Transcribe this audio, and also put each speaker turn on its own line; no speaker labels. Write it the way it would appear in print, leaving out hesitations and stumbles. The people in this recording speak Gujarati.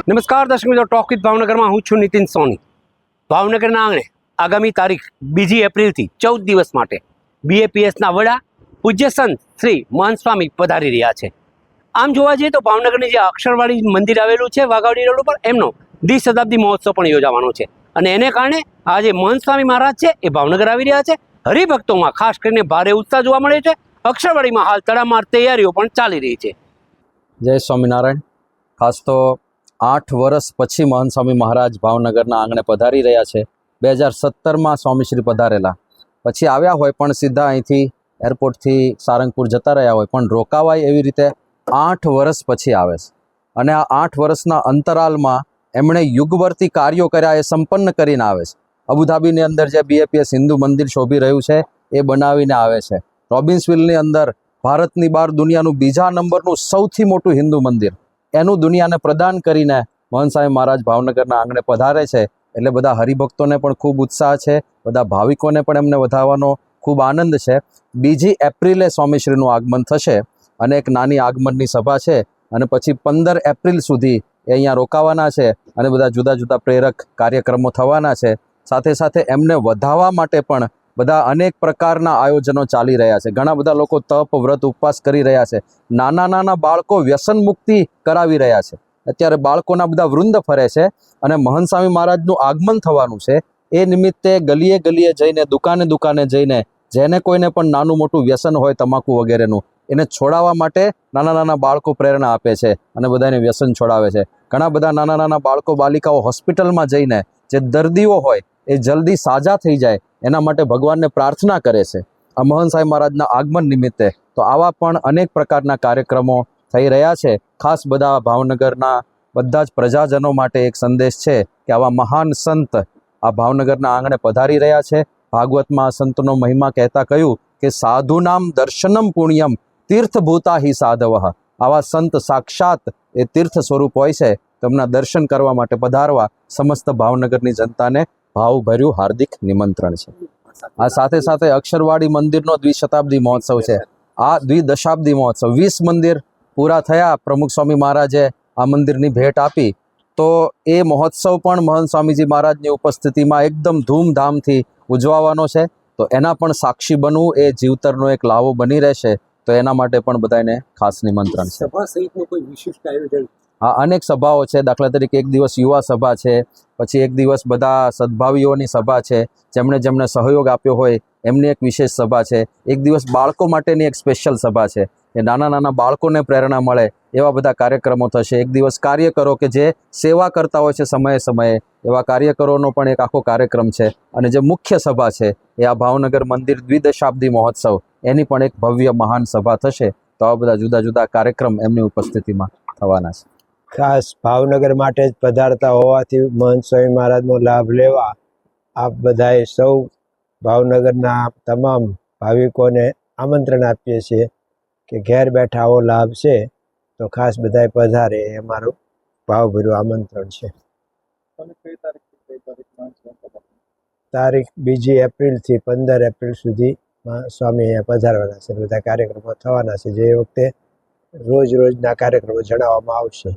નમસ્કાર દર્શક મિત્રો, ટોક વિથ ભાવનગરમાં હું છું નીતિન સોની। ભાવનગરના આંગણે આગામી તારીખ 2 એપ્રિલથી 14 દિવસ માટે BAPSના વડા પૂજ્ય સંત શ્રી મહંત સ્વામી પધારી રહ્યા છે। આમ જોવા જઈએ તો ભાવનગરની જે અક્ષરવાડી મંદિર આવેલું છે વાઘાવડી રોડ ઉપર, એમનો દ્વિશતાબ્દી મહોત્સવ પણ યોજાવાનો છે અને એને કારણે આજે મહંત સ્વામી મહારાજ છે એ ભાવનગર આવી રહ્યા છે। હરિભક્તોમાં ખાસ કરીને ભારે ઉત્સાહ જોવા મળે છે। અક્ષરવાડીમાં હાલ તડામાર તૈયારીઓ પણ ચાલી રહી છે।
જય સ્વામિનારાયણ। ખાસ તો 8 વર્ષ પછી મહંત સ્વામી મહારાજ ભાવનગરના આંગણે પધારી રહ્યા છે। 2017માં સ્વામીશ્રી પધારેલા, પછી આવ્યા હોય પણ સીધા અહીંથી એરપોર્ટથી સારંગપુર જતા રહ્યા હોય, પણ રોકાવાય એવી રીતે 8 વર્ષ પછી આવે છે અને આ 8 વર્ષના અંતરાલમાં એમણે યુગવર્તી કાર્યો કર્યા, એ સંપન્ન કરીને આવે છે। અબુધાબીની અંદર જે BAPS હિન્દુ મંદિર શોભી રહ્યું છે એ બનાવીને આવે છે। રોબિન્સવિલની અંદર ભારતની બહાર દુનિયાનું બીજા નંબરનું સૌથી મોટું હિન્દુ મંદિર, એનું દુનિયાને પ્રદાન કરીને મહંત સ્વામી મહારાજ ભાવનગરના આંગણે પધારે છે। એટલે બધા હરિભક્તોને પણ ખૂબ ઉત્સાહ છે, બધા ભાવિકોને પણ એમને વધાવવાનો ખૂબ આનંદ છે। 2 એપ્રિલે સ્વામીશ્રીનું આગમન થશે અને એક નાની આગમનની સભા છે અને પછી 15 એપ્રિલ સુધી એ અહીંયા રોકાવાના છે અને બધા જુદા જુદા પ્રેરક કાર્યક્રમો થવાના છે। સાથે સાથે એમને વધાવવા માટે પણ બધા અનેક પ્રકારના આયોજનો ચાલી રહ્યા છે। ઘણા બધા લોકો તપ, વ્રત, ઉપવાસ કરી રહ્યા છે। નાના નાના બાળકો વ્યસન મુક્તિ કરાવી રહ્યા છે। અત્યારે બાળકોના બધા વૃંદ ફરે છે અને મહંત સ્વામી મહારાજનું આગમન થવાનું છે એ નિમિત્તે ગલીએ ગલીએ જઈને, દુકાને દુકાને જઈને, જેને કોઈને પણ નાનું મોટું વ્યસન હોય તમાકુ વગેરેનું, એને છોડાવવા માટે નાના નાના બાળકો પ્રેરણા આપે છે અને બધાને વ્યસન છોડાવે છે। ઘણા બધા નાના નાના બાળકો, બાલિકાઓ હોસ્પિટલમાં જઈને જે દર્દીઓ હોય એ જલ્દી સાજા થઈ જાય એના માટે ભગવાનને પ્રાર્થના કરે છે આ મહંત સ્વામી મહારાજના આગમન નિમિત્તે। તો આવા પણ અનેક પ્રકારના કાર્યક્રમો થઈ રહ્યા છે। ખાસ બધા ભાવનગરના બધા જ પ્રજાજનો માટે એક સંદેશ છે કે આવા મહાન સંત આ ભાવનગરના આંગણે પધારી રહ્યા છે। ભાગવતમાં સંતનો મહિમા કહેતા કહ્યું કે સાધુનામ દર્શનમ પુણ્યમ તીર્થભૂતા હિ સાધવઃ। આવા સંત સાક્ષાત એ તીર્થ સ્વરૂપ હોય છે, તેમના દર્શન કરવા માટે પધારવા સમસ્ત ભાવનગરની જનતાને ભાવભર્યું હાર્દિક નિમંત્રણ છે। આ સાથે સાથે અક્ષરવાડી મંદિરનો દ્વિશતાબ્દી મહોત્સવ છે। આ દ્વિદશાબ્દી મહોત્સવ 20 મંદિર પૂરા થયા, પ્રમુખ સ્વામી મહારાજે આ મંદિરની ભેટ આપી, તો એ મહોત્સવ પણ મહંત સ્વામીજી મહારાજની ઉપસ્થિતિમાં એકદમ ધૂમધામથી ઉજવવાનો છે। તો એના પણ સાક્ષી બનવું એ જીવતરનો એક લાવો બની રહેશે, તો એના માટે પણ બધાને ખાસ નિમંત્રણ છે।
સભા સહિતનું કોઈ વિશિષ્ટ આયોજન?
હા, અનેક સભાઓ છે। દાખલા તરીકે એક દિવસ યુવા સભા છે, પછી એક દિવસ બધા સદભાવીઓની સભા છે, જેમણે જેમણે સહયોગ આપ્યો હોય એમની એક વિશેષ સભા છે। એક દિવસ બાળકો માટેની એક સ્પેશિયલ સભા છે કે નાના નાના બાળકોને પ્રેરણા મળે એવા બધા કાર્યક્રમો થશે। એક દિવસ કાર્યકરો કે જે સેવા કરતા હોય છે સમયે સમયે, એવા કાર્યકરોનો પણ એક આખો કાર્યક્રમ છે। અને જે મુખ્ય સભા છે એ આ ભાવનગર મંદિર દ્વિદશાબ્દી મહોત્સવ, એની પણ એક ભવ્ય મહાન સભા થશે। તો આવા બધા જુદા જુદા કાર્યક્રમ એમની ઉપસ્થિતિમાં થવાના છે।
ખાસ ભાવનગર માટે જ પધારતા હોવાથી મહંત સ્વામી મહારાજનો લાભ લેવા આપ બધાએ સૌ ભાવનગરના તમામ ભાવિકોને આમંત્રણ આપીએ છીએ કે ઘેર બેઠા આવો લાભ છે, તો ખાસ બધાએ પધારે એ અમારું ભાવભર્યું આમંત્રણ છે। તારીખ 2 એપ્રિલથી 15 એપ્રિલ સુધી સ્વામી અહીંયા પધારવાના છે। બધા કાર્યક્રમો થવાના છે, જે વખતે રોજ રોજના કાર્યક્રમો જણાવવામાં આવશે।